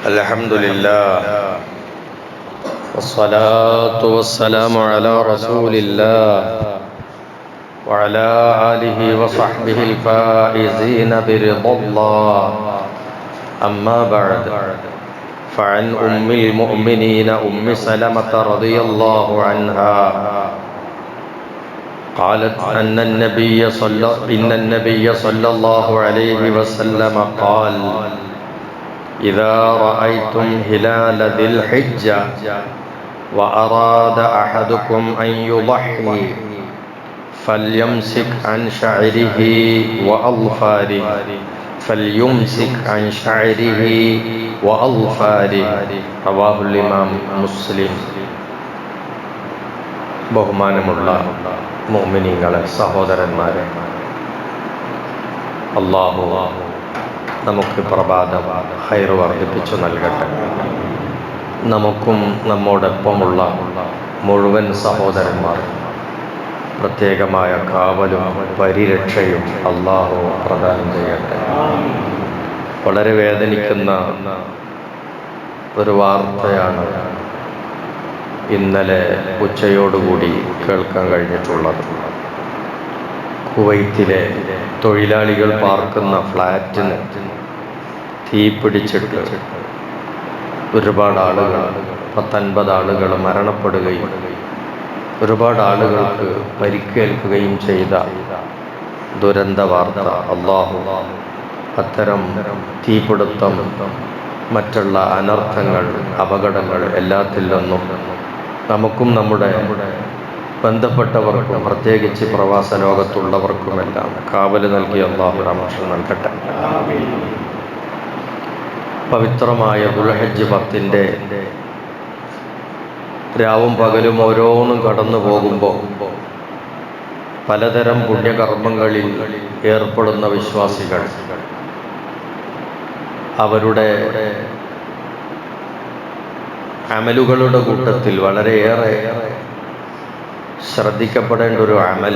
الحمد لله والصلاة والسلام على رسول الله وعلى آله وصحبه الفائزين برضا الله أما بعد فعن أم المؤمنين أم سلمة رضي الله عنها قالت إن النبي صلى الله عليه وسلم قال إذا رأيتم هلال ذي الحجة وأراد أحدكم أن يضحي فليمسك عن شعره وأظفاره رواه الإمام مسلم. ബഹുമാനമുള്ള മുഅ്മിനീങ്ങളെ, സഹോദരന്മാരെ, അല്ലാഹു നമുക്ക് പ്രഭാതം ഖൈർ വർദ്ധിപ്പിച്ചു നൽകട്ടെ. നമുക്കും നമ്മോടൊപ്പമുള്ള മുഴുവൻ സഹോദരന്മാർ പ്രത്യേകമായ കാവലും പരിരക്ഷയും അല്ലാഹു പ്രദാനം ചെയ്യട്ടെ. വളരെ വേദനിക്കുന്ന ഒരു വാർത്തയാണ് ഇന്നലെ ഉച്ചയോടുകൂടി കേൾക്കാൻ കഴിഞ്ഞിട്ടുള്ളത്. കുവൈത്തിലെ തൊഴിലാളികൾ പാർക്കുന്ന ഫ്ലാറ്റിന് തീപിടിച്ചിട്ട് ഒരുപാട് ആളുകൾ, 50 ആളുകൾ മരണപ്പെടുകയും ഒരുപാട് ആളുകൾക്ക് പരിക്കേൽക്കുകയും ചെയ്ത ദുരന്ത വാർത്ത. അല്ലാഹു അത്തരം തീപിടുത്തം, മറ്റുള്ള അനർത്ഥങ്ങൾ, അപകടങ്ങൾ എല്ലാത്തിൽ നിന്നും നമുക്കും നമ്മുടെ ബന്ധപ്പെട്ടവർക്കും പ്രത്യേകിച്ച് പ്രവാസ ലോകത്തുള്ളവർക്കുമെല്ലാം കാവല് നൽകി അല്ലാഹു റഹ്മത്ത് നൽകട്ടെ. പവിത്രമായ ദുൽഹജ്ജ് 10 രാവും പകലും ഓരോന്നും കടന്നു പോകുമ്പോൾ പലതരം പുണ്യകർമ്മങ്ങളിൽ ഏർപ്പെടുന്ന വിശ്വാസികൾ അവരുടെ അമലുകളുടെ കൂട്ടത്തിൽ വളരെയേറെ ശ്രദ്ധിക്കപ്പെടേണ്ട ഒരു അമൽ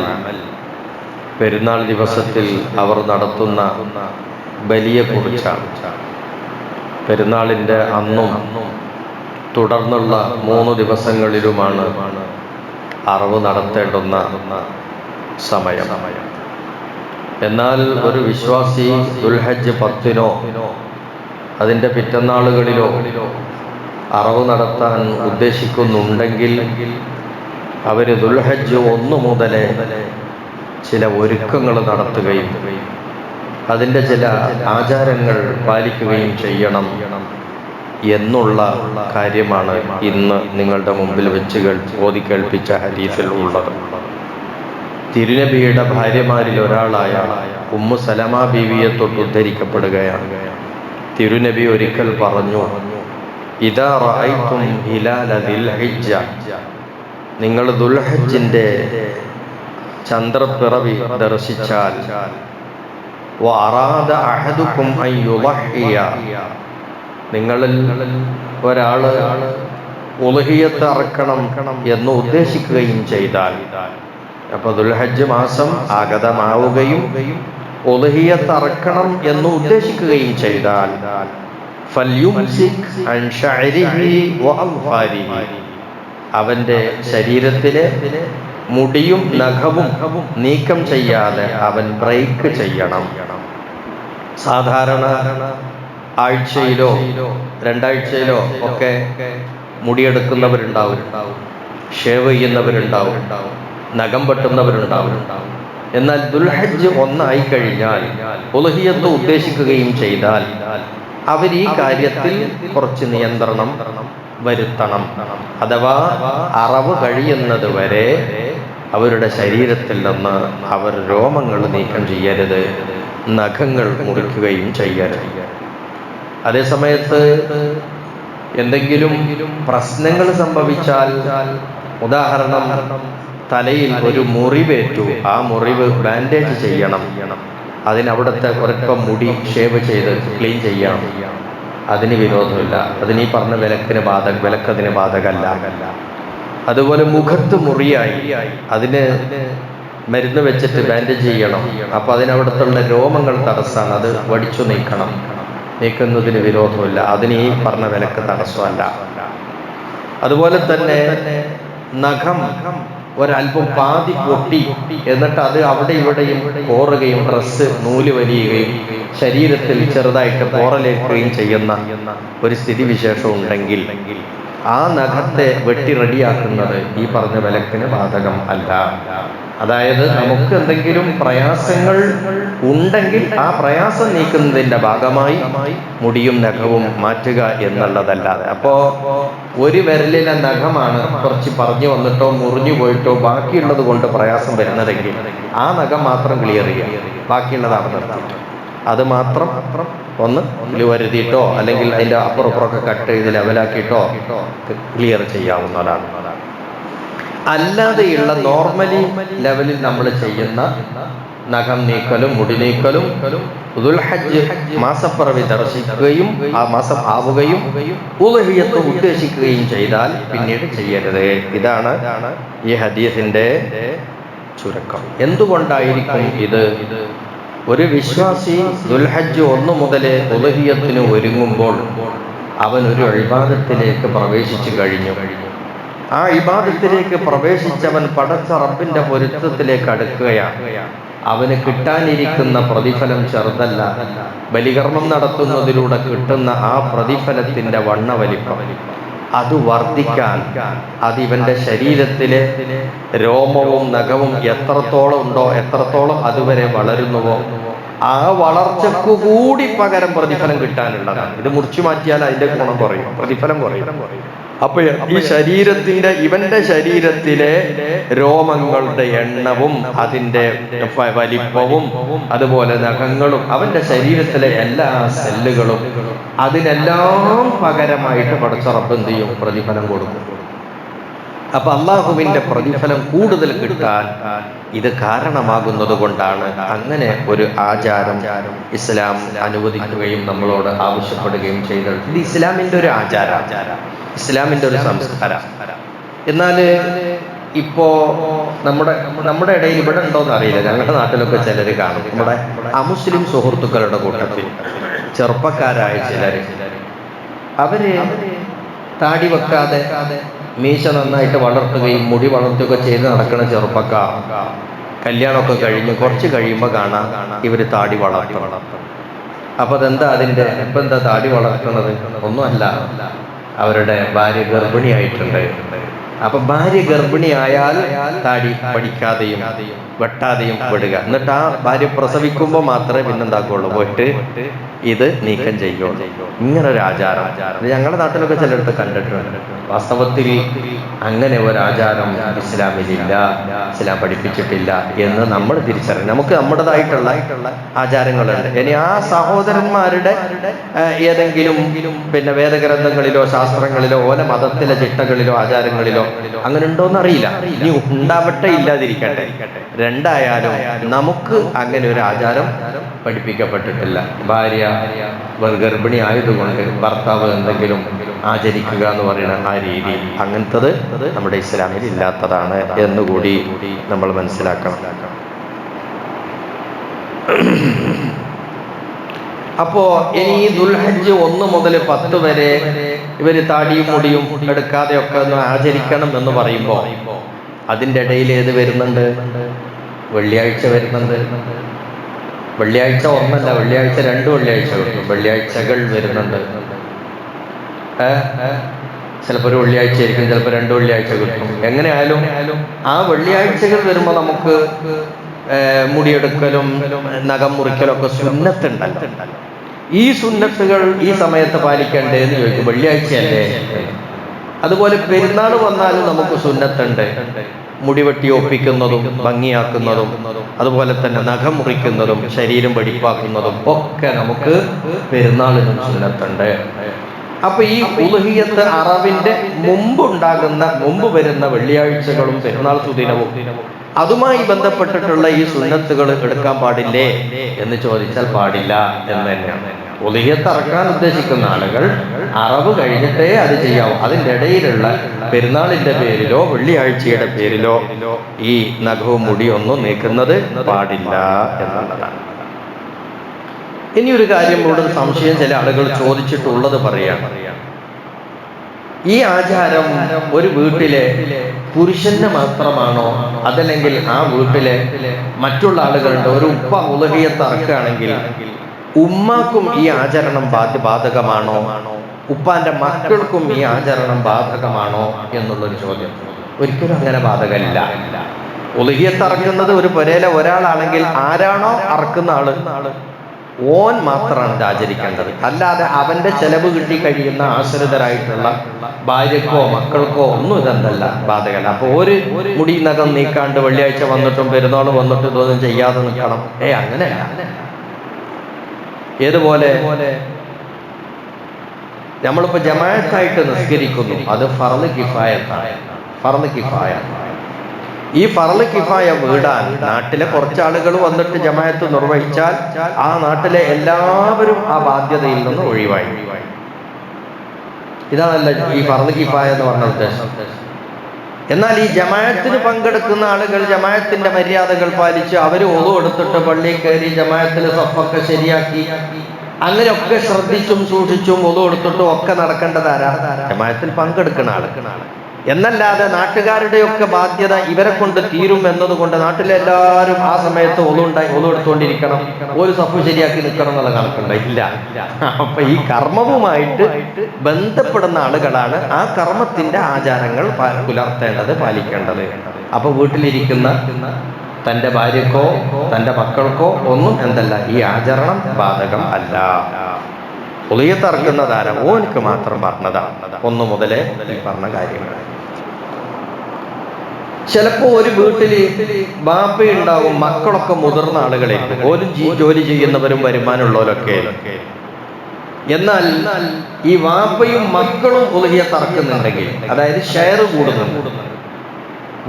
പെരുന്നാൾ ദിവസത്തിൽ അവർ നടത്തുന്ന ബലിയെക്കുറിച്ചാണ്. പെരുന്നാളിൻ്റെ അന്നും തുടർന്നുള്ള 3 ദിവസങ്ങളിലുമാണ് അറവ് നടത്തേണ്ടുന്ന സമയം. എന്നാൽ ഒരു വിശ്വാസി ദുൽഹജ്ജ് 10 അതിൻ്റെ പിറ്റന്നാളുകളിലോ അറവ് നടത്താൻ ഉദ്ദേശിക്കുന്നുണ്ടെങ്കിൽ അവർ ദുൽഹജ്ജ് 1 മുതലേ ചില ഒരുക്കങ്ങൾ നടത്തുകയും അതിൻ്റെ ചില ആചാരങ്ങൾ പാലിക്കുകയും ചെയ്യണം എന്നുള്ള കാര്യമാണ് ഇന്ന് നിങ്ങളുടെ മുമ്പിൽ വെച്ച് ഓതിക്കേൾപ്പിച്ച ഹദീസിൽ ഉള്ളത്. തിരുനബിയുടെ ഭാര്യമാരിൽ ഒരാളായ ഉമ്മു സലമ ബീവിയെ തൊട്ട് ഉദ്ധരിക്കപ്പെടുകയാണ്. തിരുനബി ഒരിക്കൽ പറഞ്ഞു, ഇദാ റഅയ്തും ഹിലാല ദിൽ ഹിജ്ജ, നിങ്ങൾ ദുൽഹജ്ജിൻ്റെ ചന്ദ്രപ്പിറവി ദർശിച്ചാൽ, വഅറാദ അഹദുക്കും അൻ യുളഹിയ, നിങ്ങളിൽ ഒരാൾ ഉളുഹിയത്ത് അറക്കണം എന്ന് ഉദ്ദേശിക്കുകയും ചെയ്താൽ, അപ്പോൾ ദുൽഹജ്ജ് മാസം ആഗതമാവുകയും ഉളുഹിയത്ത് അറക്കണം എന്ന് ഉദ്ദേശിക്കുകയും ചെയ്താൽ, ഫൽയുംസിക് അൻ ശഅരിഹി വഅൽഫാരിഹി, അവൻ്റെ ശരീരത്തിലെ മുടിയും നഖവും നീക്കം ചെയ്യാതെ അവൻ ബ്രേക്ക് ചെയ്യണം. സാധാരണ ആഴ്ചയിലോ 2 ആഴ്ചയിലോ ഒക്കെ മുടിയെടുക്കുന്നവരുണ്ടാവും, ഷേവ് ചെയ്യുന്നവരുണ്ടാവും, നഖം വെട്ടുന്നവരുണ്ടാവും. എന്നാൽ ദുൽഹജ്ജ് 1 ആയി കഴിഞ്ഞാൽ ഉളുഹിയത്ത് ഉദ്ദേശിക്കുകയും ചെയ്താൽ അവർ ഈ കാര്യത്തിൽ കുറച്ച് നിയന്ത്രണം വരുത്തണം. അഥവാ അറവ് കഴിയുന്നത് വരെ അവരുടെ ശരീരത്തിൽ നിന്ന് അവർ രോമങ്ങൾ നീക്കം ചെയ്യരുത്, നഖങ്ങൾ മുറിക്കുകയും ചെയ്യരുത്. അതേസമയത്ത് എന്തെങ്കിലും പ്രശ്നങ്ങൾ സംഭവിച്ചാൽ, ഉദാഹരണം തലയിൽ ഒരു മുറിവേറ്റു, ആ മുറിവ് ബാൻഡേജ് ചെയ്യണം, അതിനവിടുത്തെ ഒരൽപ്പം മുടി ഷേവ് ചെയ്ത് ക്ലീൻ ചെയ്യണം, അതിന് വിരോധമില്ല. അതിനീ പറഞ്ഞ വിലക്കതിന് ബാധകമല്ല. അതുപോലെ മുഖത്ത് മുറിയായി, അതിന് മരുന്ന് വെച്ചിട്ട് ബാൻഡേജ് ചെയ്യണം, അപ്പോൾ അതിനവിടുത്തുള്ള രോമങ്ങൾ തടസ്സാണ്, അത് വടിച്ചു നീക്കണം. നീക്കുന്നതിന് വിരോധമില്ല. അതിന് ഈ പറഞ്ഞ വിലക്ക് തടസ്സമല്ല. അതുപോലെ തന്നെ നഖം ഒരല്പം പാതി പൊട്ടി എന്നിട്ട് അത് അവിടെ ഇവിടെയും പോറുകയും ഡ്രസ്സ് നൂല് വലിയുകയും ശരീരത്തിൽ ചെറുതായിട്ട് പോറലേൽക്കുകയും ചെയ്യുന്ന ഒരു സ്ഥിതിവിശേഷം ഉണ്ടെങ്കിൽ ആ നഖത്തെ വെട്ടി റെഡിയാക്കുന്നത് ഈ പറഞ്ഞ വിലക്കിന് ബാധകം അല്ല. അതായത് നമുക്ക് എന്തെങ്കിലും പ്രയാസങ്ങൾ ഉണ്ടെങ്കിൽ ആ പ്രയാസം നീക്കുന്നതിൻ്റെ ഭാഗമായി മുടിയും നഖവും മാറ്റുക എന്നുള്ളതല്ലാതെ, അപ്പോ ഒരു വിരലിലെ നഖമാണ് കുറച്ച് പറഞ്ഞു വന്നിട്ടോ മുറിഞ്ഞു പോയിട്ടോ ബാക്കിയുള്ളത് കൊണ്ട് പ്രയാസം വരുന്നതെങ്കിൽ ആ നഖം മാത്രം ക്ലിയർ ചെയ്യുക, ബാക്കിയുള്ളത് അവിടെ നിർത്തിയിട്ട് അത് മാത്രം ഒന്ന് വരുത്തിയിട്ടോ അല്ലെങ്കിൽ അതിൻ്റെ അപ്പുറപ്പുറമൊക്കെ കട്ട് ചെയ്ത് ലെവലാക്കിയിട്ടോ ക്ലിയർ ചെയ്യാവുന്നതാണ്. അല്ലാതെയുള്ള നോർമലി ലെവലിൽ നമ്മൾ ചെയ്യുന്ന നഖം നീക്കലും മുടി നീക്കലും ദുൽഹജ്ജ് മാസപ്പിറവി ദർശിക്കുകയും ആ മാസം ആവുകയും ഉദ്ഹിയ്യത്ത് ഉദ്ദേശിക്കുകയും ചെയ്താൽ പിന്നീട് ചെയ്യരുത്. ഇതാണ് ഈ ഹദീസിന്റെ ചുരുക്കം. എന്തുകൊണ്ടായിരിക്കും ഇത്? ഒരു വിശ്വാസി ദുൽഹജ്ജ് 1 മുതൽ ഉദ്ഹിയ്യത്തിന് ഒരുങ്ങുമ്പോൾ അവൻ ഒരു ഇബാദത്തിലേക്ക് പ്രവേശിച്ചു കഴിഞ്ഞു. ആ ഇബാദത്തിലേക്ക് പ്രവേശിച്ചവൻ പടച്ച റബ്ബിന്റെ പൊരുത്തത്തിലേക്ക് അടുക്കുകയാണ്. അവന് കിട്ടാനിരിക്കുന്ന പ്രതിഫലം ചെറുതല്ല. ബലികർമ്മം നടത്തുന്നതിലൂടെ കിട്ടുന്ന ആ പ്രതിഫലത്തിന്റെ വണ്ണവലിപ്പം അത് വർദ്ധിക്കാൻ, അതിവന്റെ ശരീരത്തിലെ രോമവും നഖവും എത്രത്തോളം ഉണ്ടോ, എത്രത്തോളം അതുവരെ വളരുന്നുവോ ആ വളർച്ചക്കു കൂടി പകരം പ്രതിഫലം കിട്ടാനുള്ളതാണ്. ഇത് മുറിച്ചു മാറ്റിയാൽ അതിന്റെ ഗുണം കുറയും, പ്രതിഫലം കുറയും. അപ്പൊ ഈ ഇവന്റെ ശരീരത്തിലെ രോമങ്ങളുടെ എണ്ണവും അതിന്റെ വലിപ്പവും അതുപോലെ നഖങ്ങളും അവന്റെ ശരീരത്തിലെ എല്ലാ സെല്ലുകളും അതിനെല്ലാം പകരമായിട്ട് പടച്ച റബ്ബ് എന്ത് ചെയ്യും? പ്രതിഫലം കൊടുക്കും. അപ്പൊ അള്ളാഹുവിന്റെ പ്രതിഫലം കൂടുതൽ കിട്ടാൻ ഇത് കാരണമാകുന്നത് കൊണ്ടാണ് അങ്ങനെ ഒരു ആചാരം ഇസ്ലാം അനുവദിക്കുകയും നമ്മളോട് ആവശ്യപ്പെടുകയും ചെയ്തത്. ഇത് ഇസ്ലാമിന്റെ ഒരു ആചാരം, ഇസ്ലാമിന്റെ ഒരു സംസ്കാരം. എന്നാൽ ഇപ്പോ നമ്മുടെ ഇടയിൽ ഇവിടെ ഉണ്ടോന്ന് അറിയില്ല, ഞങ്ങളുടെ നാട്ടിലൊക്കെ ചിലർ കാണും. നമ്മുടെ അമുസ്ലിം സുഹൃത്തുക്കളുടെ കൂട്ടത്തിൽ ചെറുപ്പക്കാരായ ചിലര് അവര് താടി വെക്കാതെ മീശ നന്നായിട്ട് വളർത്തുകയും മുടി വളർത്തുകയൊക്കെ ചെയ്ത് നടക്കുന്ന ചെറുപ്പക്കാർ കല്യാണമൊക്കെ കഴിഞ്ഞ് കുറച്ച് കഴിയുമ്പോൾ കാണാം ഇവര് താടി വളർത്തും. അപ്പൊ അതെന്താ അതിന്റെ ഇപ്പൊ എന്താ താടി വളർത്തുന്നത്? ഒന്നുമല്ല, അവരുടെ ഭാര്യ ഗർഭിണിയായിട്ടുണ്ട്. അപ്പൊ ഭാര്യ ഗർഭിണിയായാൽ താടി പഠിക്കാതെയും വെട്ടാതെയും വിടുക, എന്നിട്ട് ആ ഭാര്യ പ്രസവിക്കുമ്പോൾ മാത്രമേ പിന്നെന്താക്കുള്ളൂ, പോയിട്ട് ഇത് നീക്കം ചെയ്യുള്ളൂ. ഇങ്ങനൊരു ആചാരം ഞങ്ങളുടെ നാട്ടിലൊക്കെ ചിലയിടത്ത് കണ്ടിട്ടുണ്ട്. വാസ്തവത്തിൽ അങ്ങനെ ഒരു ആചാരം ഇസ്ലാമിലില്ല, ഇസ്ലാം പഠിപ്പിച്ചിട്ടില്ല എന്ന് നമ്മൾ തിരിച്ചറിയണം. നമുക്ക് നമ്മുടേതായിട്ടുള്ള ആചാരങ്ങളുണ്ട്. ഇനി ആ സഹോദരന്മാരുടെ ഏതെങ്കിലും പിന്നെ വേദഗ്രന്ഥങ്ങളിലോ ശാസ്ത്രങ്ങളിലോ ഓല മതത്തിലെ ചിട്ടകളിലോ ആചാരങ്ങളിലോ അങ്ങനെ ഉണ്ടോന്ന് അറിയില്ല. ഇനി ഉണ്ടാവട്ടെ, ഇല്ലാതിരിക്കട്ടെ. രണ്ടായാലും നമുക്ക് അങ്ങനെ ഒരു ആചാരം പഠിപ്പിക്കപ്പെട്ടിട്ടില്ല. ഭാര്യ ഗർഭിണി ആയതുകൊണ്ട് ഭർത്താവ് എന്തെങ്കിലും ആചരിക്കുക എന്ന് പറയുന്ന ആ രീതി, അങ്ങനത്തത് നമ്മുടെ ഇസ്ലാമിൽ ഇല്ലാത്തതാണ് എന്നുകൂടി നമ്മൾ മനസ്സിലാക്കണം. അപ്പോ ഇനി ദുൽഹജ്ജ് 1 മുതൽ 10 വരെ ഇവര് താടിയും മുടിയും എടുക്കാതെയൊക്കെ ഒന്ന് ആചരിക്കണം എന്ന് പറയുമ്പോ അതിൻ്റെ ഇടയിൽ ഏത് വരുന്നുണ്ട്? വെള്ളിയാഴ്ച വരുന്നുണ്ട്. വെള്ളിയാഴ്ച ഒന്നല്ല, വെള്ളിയാഴ്ച 2 വെള്ളിയാഴ്ച കിട്ടും, വെള്ളിയാഴ്ചകൾ വരുന്നുണ്ട്. ചിലപ്പോൾ ഒരു വെള്ളിയാഴ്ച ആയിരിക്കും, ചിലപ്പോൾ 2 വെള്ളിയാഴ്ച കിട്ടും. എങ്ങനെയായാലും ആ വെള്ളിയാഴ്ചകൾ വരുമ്പോൾ നമുക്ക് മുടിയെടുക്കലും നഖം മുറിക്കലും ഒക്കെ സുന്നത്തുണ്ടല്ലോ. ഈ സുന്നത്തുകൾ ഈ സമയത്ത് പാലിക്കണ്ടേന്ന് ചോദിക്കും, വെള്ളിയാഴ്ചയല്ലേ? അതുപോലെ പെരുന്നാൾ വന്നാലും നമുക്ക് സുന്നത്തുണ്ട്. മുടിവെട്ടി ഒപ്പിക്കുന്നതും ഭംഗിയാക്കുന്നതും അതുപോലെ തന്നെ നഖം മുറിക്കുന്നതും ശരീരം വെടിപ്പാക്കുന്നതും ഒക്കെ നമുക്ക് പെരുന്നാളിനും സുന്നത്തുണ്ട്. അപ്പൊ ഈ ഉദ്ഹിയ്യത്ത് അറവിന്റെ മുമ്പ് വരുന്ന വെള്ളിയാഴ്ചകളും പെരുന്നാൾ സുദിനവും അതുമായി ബന്ധപ്പെട്ടിട്ടുള്ള ഈ സുന്നത്തുകൾ എടുക്കാൻ പാടില്ലേ എന്ന് ചോദിച്ചാൽ പാടില്ല എന്ന് തന്നെയാണ്. ഉദ്ഹിയ്യത്ത് അറക്കാൻ ഉദ്ദേശിക്കുന്ന ആളുകൾ അറവ് കഴിഞ്ഞിട്ടേ അത് ചെയ്യാവൂ. അതിൻ്റെ ഇടയിലുള്ള പെരുന്നാളിന്റെ പേരിലോ വെള്ളിയാഴ്ചയുടെ പേരിലോ ഈ നഖവും മുടിയൊന്നും നീക്കുന്നത് പാടില്ല എന്നുള്ളതാണ്. ഇനിയൊരു കാര്യം ഇവിടെ സംശയം ചില ആളുകൾ ചോദിച്ചിട്ടുള്ളത് പറയാം. ഈ ആചാരം ഒരു വീട്ടിലെ പുരുഷന് മാത്രമാണോ, അതല്ലെങ്കിൽ ആ വീട്ടിലെ മറ്റുള്ള ആളുകളുണ്ട്? ഒരു ഉപ്പ ഉലഹിയത്ത് അറക്കുകയാണെങ്കിൽ ഉമ്മാക്കും ഈ ആചരണം ബാധകമാണോ, ഉപ്പാന്റെ മക്കൾക്കും ഈ ആചരണം ബാധകമാണോ എന്നുള്ളൊരു ചോദ്യം. ഒരിക്കലും അങ്ങനെ ബാധകമില്ല. ഉലഹിയത്ത് അറക്കുന്നത് ഒരു പുരയിലെ ഒരാളാണെങ്കിൽ ആരാണോ അറക്കുന്ന ആള് ഓൻ മാത്രമാണ് ഇത് ആചരിക്കേണ്ടത്. അല്ലാതെ അവന്റെ ചെലവ് കിട്ടി കഴിയുന്ന ആശ്രിതരായിട്ടുള്ള ഭാര്യക്കോ മക്കൾക്കോ ഒന്നും ഇതെന്തല്ല, ബാധകല്ല. അപ്പൊ ഒരു മുടി നഖം നീക്കാണ്ട് വെള്ളിയാഴ്ച വന്നിട്ടും പെരുന്നാൾ വന്നിട്ടും ഇതൊന്നും ചെയ്യാതെ നിൽക്കണം, അങ്ങനെയല്ല. ഏതുപോലെ നമ്മളിപ്പോ ജമാഅത്തായിട്ട് നിസ്കരിക്കുന്നു, അത് ഫർള് കിഫായത്താണ്. ഫർള് കിഫായ. ഈ ഫർള് കിഫായ വീടാൻ നാട്ടിലെ കുറച്ചാളുകൾ വന്നിട്ട് ജമാഅത്ത് നിർവഹിച്ചാൽ ആ നാട്ടിലെ എല്ലാവരും ആ ബാധ്യതയിൽ നിന്ന് ഒഴിവായി. ഇതാണല്ല ഈ ഫർള് കിഫായ എന്ന് പറഞ്ഞ ഉദ്ദേശം. എന്നാൽ ഈ ജമാഅത്തിന് പങ്കെടുക്കുന്ന ആളുകൾ ജമാഅത്തിന്റെ മര്യാദകൾ പാലിച്ച് അവർ ഒളു എടുത്തിട്ട് പള്ളിയിൽ കയറി ജമാഅത്തിലെ സഫൊക്കെ ശരിയാക്കി അങ്ങനെയൊക്കെ ശ്രദ്ധിച്ചും സൂക്ഷിച്ചും ഒളു എടുത്തിട്ടും ഒക്കെ നടക്കേണ്ടതാരാ? ജമാഅത്തിൽ പങ്കെടുക്കുന്ന ആള്. എന്നല്ലാതെ നാട്ടുകാരുടെയൊക്കെ ബാധ്യത ഇവരെ കൊണ്ട് തീരും എന്നതുകൊണ്ട് നാട്ടിലെ എല്ലാവരും ആ സമയത്ത് ഒളു എടുത്തുകൊണ്ടിരിക്കണം, ഒരു സഫ് ശരിയാക്കി നിൽക്കണം എന്നുള്ള കണക്കുണ്ട്, ഇല്ല. അപ്പൊ ഈ കർമ്മവുമായിട്ട് ബന്ധപ്പെടുന്ന ആളുകളാണ് ആ കർമ്മത്തിന്റെ ആചാരങ്ങൾ പുലർത്തേണ്ടത്, പാലിക്കേണ്ടത്. അപ്പൊ വീട്ടിലിരിക്കുന്ന തന്റെ ഭാര്യക്കോ തന്റെ മക്കൾക്കോ ഒന്നും എന്തല്ല, ഈ ആചരണം ബാധകം അല്ല. ഉളിയത്ത് അറക്കുന്നതാരം ഓനിക്ക് മാത്രം പറഞ്ഞതാണ്. ഒന്നു മുതലേ ഈ പറഞ്ഞ കാര്യങ്ങൾ. ചിലപ്പോ ഒരു വീട്ടില് ബാപ്പയുണ്ടാവും, മക്കളൊക്കെ മുതിർന്ന ആളുകളായിരിക്കും, ഓരും ജോലി ചെയ്യുന്നവരും വരുമാനമുള്ളവരൊക്കെ. എന്നാൽ ഈ വാപ്പയും മക്കളും ഉളിയത്ത് അറക്കുന്നുണ്ടെങ്കിൽ, അതായത് ഷെയർ കൂടുന്നുണ്ട്.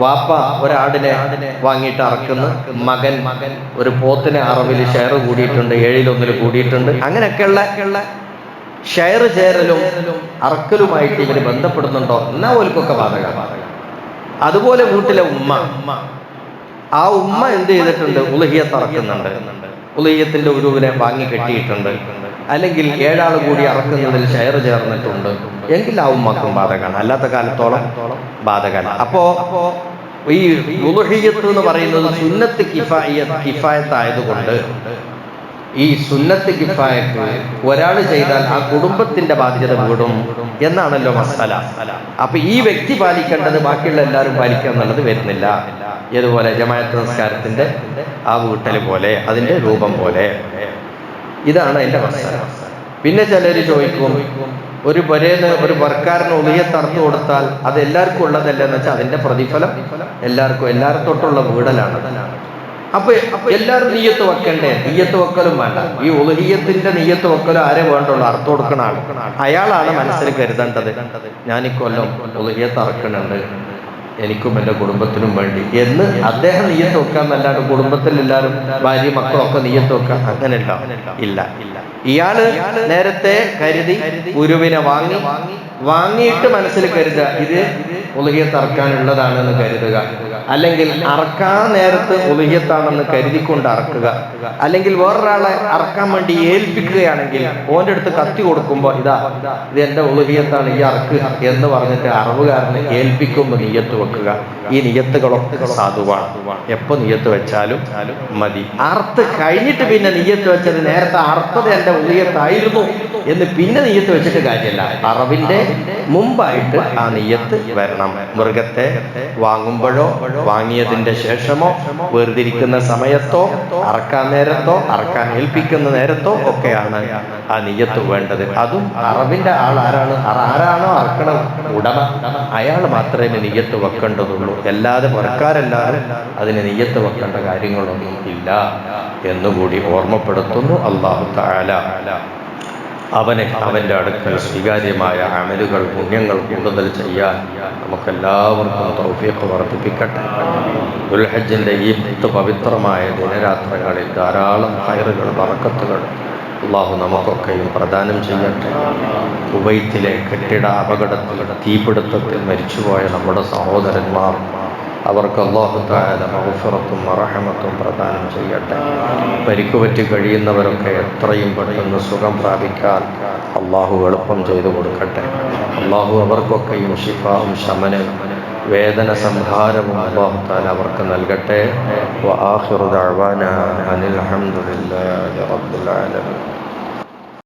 വാപ്പ ഒരാടിനെ വാങ്ങിയിട്ട് അറക്കുന്നു, മകൻ ഒരു പോത്തിനെ അറവിൽ ഷെയർ കൂടിയിട്ടുണ്ട്, 7-1 കൂടിയിട്ടുണ്ട്. അങ്ങനെയൊക്കെയുള്ള ഷെയർ ചേരലും അറക്കലുമായിട്ട് ഇവര് ബന്ധപ്പെടുന്നുണ്ടോ എന്നാ ഓൽക്കൊക്കെ ബാധകമാണ്. അതുപോലെ വീട്ടിലെ ഉമ്മ, ആ ഉമ്മ എന്ത് ചെയ്തിട്ടുണ്ട്? ഉളുഹിയത്ത് അറക്കുന്നുണ്ട്, ഉളുഹിയത്തിന്റെ ഉരുവിനെ വാങ്ങി കെട്ടിയിട്ടുണ്ട്, അല്ലെങ്കിൽ 7 ആൾ കൂടി അറക്കുന്നതിൽ ഷെയർ ചേർന്നിട്ടുണ്ട് എങ്കിൽ ആ ഉമ്മക്കും ബാധകമാണ്, അല്ലാത്ത കാലത്തോളം ബാധകമല്ല. അപ്പോ ഈ ഉളുഹിയത്ത് എന്ന് പറയുന്നത് സുന്നത്ത് കിഫായത്തായതുകൊണ്ട് ഈ സുന്നത്ത് കിഫായത്ത് ഒരാൾ ചെയ്താൽ ആ കുടുംബത്തിന്റെ ബാധ്യത വിടും എന്നാണല്ലോ മസാല. അപ്പൊ ഈ വ്യക്തി പാലിക്കേണ്ടത് ബാക്കിയുള്ള എല്ലാവരും പാലിക്കുക എന്നുള്ളത് വരുന്നില്ല. ഇതുപോലെ ജമാഅത്ത് നിസ്കാരത്തിന്റെ ആ വീട്ടല് പോലെ, അതിന്റെ രൂപം പോലെ. ഇതാണ് അതിന്റെ മസാല. പിന്നെ ചിലര് ചോദിക്കും, ഒരു പുരേന്ന് ഒരു വർക്കാരന് ഉളിയത്ത് അറുത്തു കൊടുത്താൽ അത് എല്ലാവർക്കും ഉള്ളതല്ല എന്ന് വെച്ചാൽ അതിന്റെ പ്രതിഫലം എല്ലാവരും തൊട്ടുള്ള വീടലാണ്. അപ്പൊ എല്ലാവരും നീയത്ത് വെക്കണ്ടേ? നീയത്ത് വെക്കലും വേണ്ട. ഈ ഉളുഹിയത്തിന്റെ നീയത്ത് വെക്കലും ആരെ വേണ്ടുള്ളൂ? അറുത്തു കൊടുക്കണ ആൾ. അയാളാണ് മനസ്സിൽ കരുതേണ്ടത്, ഞാൻ ഇക്കൊല്ലം ഉളുഹിയത്ത് അറക്കണുണ്ട് എനിക്കും എൻ്റെ കുടുംബത്തിനും വേണ്ടി എന്ന് അദ്ദേഹം നീയത്ത് വെക്കാന്നല്ലാണ്ട് കുടുംബത്തിൽ എല്ലാവരും ഭാര്യ മക്കളൊക്കെ നീയത്ത് വെക്കാൻ അങ്ങനെയല്ല, ഇല്ല. ഇയാള് നേരത്തെ കരുതി ഉരുവിനെ വാങ്ങിയിട്ട് മനസ്സിൽ കരുതുക ഇത് ഉളുഹിയത്ത് അറക്കാനുള്ളതാണെന്ന് കരുതുക, അല്ലെങ്കിൽ അറക്കാൻ നേരത്ത് ഉളുഹിയത്താണെന്ന് കരുതിക്കൊണ്ട് അറക്കുക, അല്ലെങ്കിൽ വേറൊരാളെ അറക്കാൻ വേണ്ടി ഏൽപ്പിക്കുകയാണെങ്കിൽ ഓൻ്റെ അടുത്ത് കത്തി കൊടുക്കുമ്പോൾ ഇത് എൻ്റെ ഉളുഹിയത്താണ് ഈ അറക്കുക എന്ന് പറഞ്ഞിട്ട് അറവുകാരനെ ഏൽപ്പിക്കുമ്പോൾ നീയത്ത് വെക്കുക. ഈ നിയത്തുകളൊക്കെ സാധുവാണ്, എപ്പോ നിയത്ത് വെച്ചാലും മതി. അറുത്ത് കഴിഞ്ഞിട്ട് പിന്നെ നിയത്ത് വെച്ചത് നേരത്തെ അറുത്തത് എൻ്റെ ഉളിയത്തായിരുന്നു എന്ന് പിന്നെ നിയത്ത് വെച്ചിട്ട് കാര്യമല്ല. അറവിന്റെ മുമ്പായിട്ട് ആ നിയത്ത് വരണം. മൃഗത്തെ വാങ്ങുമ്പോഴോ വാങ്ങിയതിന്റെ ശേഷമോ വേർതിരിക്കുന്ന സമയത്തോ അറക്കാൻ നേരത്തോ അറക്കാൻ ഏൽപ്പിക്കുന്ന നേരത്തോ ഒക്കെയാണ് ആ നിയത്ത് വേണ്ടത്. അതും അറവിന്റെ ആരാണോ അറക്കണ ഉടമ അയാൾ മാത്രമേ നിയത്ത് വെക്കേണ്ടതുള്ളൂ. അല്ലാതെ പുറക്കാരെല്ലാവരും അതിന് നിയത്ത് വെക്കേണ്ട കാര്യങ്ങളൊന്നും ഇല്ല എന്നുകൂടി ഓർമ്മപ്പെടുത്തുന്നു. അല്ലാഹു തആല അവന്റെ അടുക്കൽ സ്വീകാര്യമായ അമലുകൾ പുണ്യങ്ങൾ കൂടുതൽ ചെയ്യാൻ നമുക്കെല്ലാവർക്കും തൗഫീഖ് വർദ്ധിപ്പിക്കട്ടെ. ദുൽഹജ്ജിന്റെ ഈ പവിത്രമായ ദിനരാത്രങ്ങളിൽ ധാരാളം ഖൈറുകൾ ബറക്കത്തുകൾ അല്ലാഹു നമുക്കൊക്കെയും പ്രദാനം ചെയ്യട്ടെ. കുവൈത്തിലെ കെട്ടിട അപകടത്തിൽ തീപിടുത്തത്തിൽ മരിച്ചുപോയ നമ്മുടെ സഹോദരന്മാർ അവർക്ക് അല്ലാഹു തആല മഗ്ഫിറത്തും റഹ്മത്തും പ്രദാനം ചെയ്യട്ടെ. പരിക്കുപറ്റി കഴിയുന്നവരൊക്കെ എത്രയും പെട്ടെന്ന് സുഖം പ്രാപിക്കാൻ അല്ലാഹു എളുപ്പം ചെയ്തു കൊടുക്കട്ടെ. അല്ലാഹു അവർക്കൊക്കെയും ശിഫാവും ശമനവും വേദന സംഹാരവും അല്ലാഹു തആല അവർക്ക് നൽകട്ടെ. വആഖിറു ദഅവാനാ അനിൽ ഹംദുലില്ലാഹി റബ്ബിൽ ആലമീൻ.